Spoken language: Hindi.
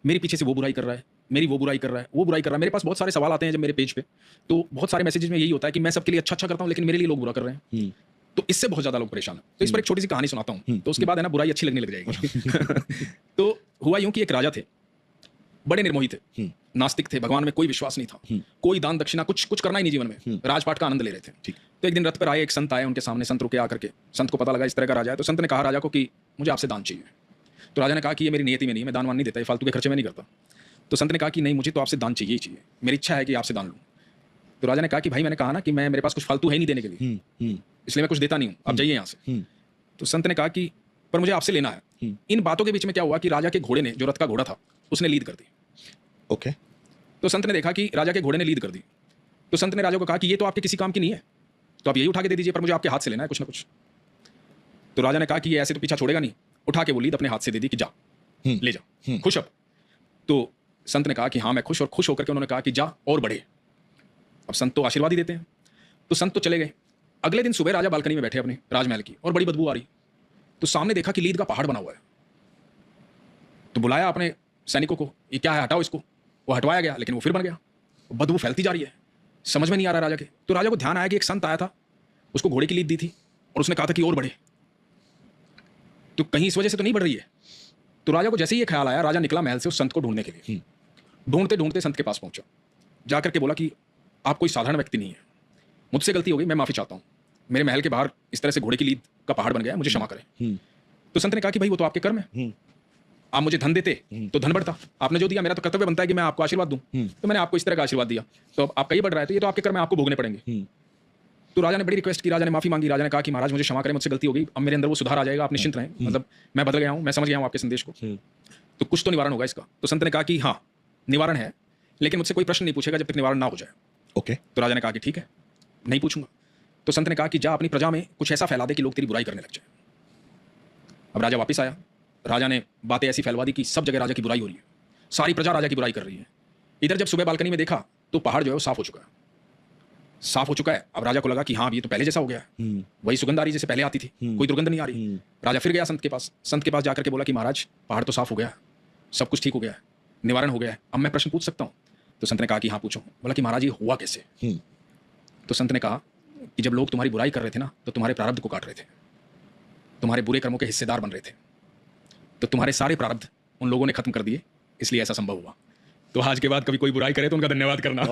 मेरे पीछे से वो बुराई कर रहा है, मेरी वो बुराई कर रहा है, वो बुराई कर रहा है। मेरे पास बहुत सारे सवाल आते हैं जब मेरे पेज पे, तो बहुत सारे मैसेजेस में यही होता है कि मैं सबके लिए अच्छा करता हूँ, लेकिन मेरे लिए लोग बुरा कर रहे हैं। तो इससे बहुत ज़्यादा लोग परेशान हैं। तो इस पर एक छोटी सी कहानी सुनाता हूँ, तो उसके बाद है ना बुराई अच्छी लगने लग जाएगी। तो हुआ यूँ कि एक राजा थे, बड़े निर्मोही थे, नास्तिक थे, भगवान में कोई विश्वास नहीं था, कोई दान दक्षिणा कुछ करना ही नहीं जीवन में, राजपाट का आनंद ले रहे थे। तो एक दिन रथ पर आए, एक संत आए उनके सामने, संत रुके आकर के, संत को पता लगा इस तरह का राजा है, तो संत ने कहा राजा को कि मुझे आपसे दान चाहिए। तो राजा ने कहा कि ये मेरी नियति में नहीं है, मैं दान वान नहीं देता, ये फालतू के खर्चे में नहीं करता। तो संत ने कहा कि नहीं, मुझे तो आपसे दान चाहिए ही चाहिए, मेरी इच्छा है कि आपसे दान लूँ। तो राजा ने कहा कि भाई मैंने कहा ना कि मेरे पास कुछ फालतू है नहीं देने के लिए, इसलिए मैं कुछ देता नहीं हूँ, आप जाइए यहाँ से। तो संत ने कहा कि पर मुझे आपसे लेना है। इन बातों के बीच में क्या हुआ कि राजा के घोड़े ने, जो रथ का घोड़ा था, उसने लीद कर दी। ओके। तो संत ने देखा कि राजा के घोड़े ने लीद कर दी। तो संत ने राजा को कहा कि ये तो आपके किसी काम की नहीं है, तो आप यही उठा के दे दीजिए, पर मुझे आपके हाथ से लेना है कुछ ना कुछ। तो राजा ने कहा कि ये ऐसे तो पीछा छोड़ेगा नहीं, उठा के वो लीद अपने हाथ से दे दी कि जा ले जा, खुश अब। तो संत ने कहा कि हाँ मैं खुश, और खुश होकर के उन्होंने कहा कि जा और बढ़े। अब संत तो आशीर्वाद ही देते हैं। तो संत तो चले गए। अगले दिन सुबह राजा बालकनी में बैठे अपने राजमहल की, और बड़ी बदबू आ रही। तो सामने देखा कि लीद का पहाड़ बना हुआ है। तो बुलाया अपने सैनिकों को, ये क्या है, हटाओ इसको। वो हटवाया गया, लेकिन वो फिर बन गया। बदबू फैलती जा रही है, समझ में नहीं आ रहा राजा के। तो राजा को ध्यान आया कि एक संत आया था, उसको घोड़े की लीद दी थी, और उसने कहा था कि और बढ़े, तो कहीं इस वजह से तो नहीं बढ़ रही है। तो राजा को जैसे ही ये ख्याल आया, राजा निकला महल से उस संत को ढूंढने के लिए। ढूंढते ढूंढते संत के पास पहुंचा, जाकर के बोला कि आप कोई साधारण व्यक्ति नहीं है, मुझसे गलती हो गई, मैं माफी चाहता हूँ, मेरे महल के बाहर इस तरह से घोड़े की लीद का पहाड़ बन गया, मुझे क्षमा करें। तो संत ने कहा कि भाई वो तो आपके कर्म है, आप मुझे धन देते तो धन बढ़ता, आपने जो दिया मेरा तो कर्तव्य बनता है कि मैं आपको आशीर्वाद दूं, तो मैंने आपको इस तरह का आशीर्वाद दिया, तो अब आपका ये बढ़ रहा है, तो ये तो आपके कर्म है, आपको भोगने पड़ेंगे। तो राजा ने बड़ी रिक्वेस्ट की, राजा ने माफी मांगी, राजा ने कहा कि महाराज मुझे क्षमा करें, मुझसे गलती हो गई, अब मेरे अंदर वो सुधार आ जाएगा, आप निश्चिंत रहें, मतलब मैं बदल गया हूँ, मैं समझ गया हूँ आपके संदेश को, तो कुछ तो निवारण होगा इसका। तो संत ने कहा कि हाँ निवारण है, लेकिन मुझसे कोई प्रश्न नहीं पूछेगा जब तक निवारण ना हो जाए। ओके। तो राजा ने कहा कि ठीक है, नहीं पूछूंगा। तो संत ने कहा कि जा अपनी प्रजा में कुछ ऐसा फैला दे कि लोग तेरी बुराई करने लग जाए। अब राजा वापस आया, राजा ने बातें ऐसी फैलवा दी कि सब जगह राजा की बुराई हो रही है, सारी प्रजा राजा की बुराई कर रही है। इधर जब सुबह बालकनी में देखा तो पहाड़ जो है वो साफ हो चुका है, साफ हो चुका है। अब राजा को लगा कि हाँ ये तो पहले जैसा हो गया है, वही सुगंध आ रही जैसे पहले आती थी, कोई दुर्गंध नहीं आ रही। राजा फिर गया संत के पास, संत के पास जाकर के बोला कि महाराज पहाड़ तो साफ हो गया, सब कुछ ठीक हो गया है, निवारण हो गया है, अब मैं प्रश्न पूछ सकता हूँ? तो संत ने कहा कि हाँ पूछो। बोला कि महाराज ये हुआ कैसे? तो संत ने कहा कि जब लोग तुम्हारी बुराई कर रहे थे ना, तो तुम्हारे प्रारब्ध को काट रहे थे, तुम्हारे बुरे कर्मों के हिस्सेदार बन रहे थे, तो तुम्हारे सारे प्रारब्ध उन लोगों ने खत्म कर दिए, इसलिए ऐसा संभव हुआ। तो आज के बाद कभी कोई बुराई करे तो उनका धन्यवाद करना।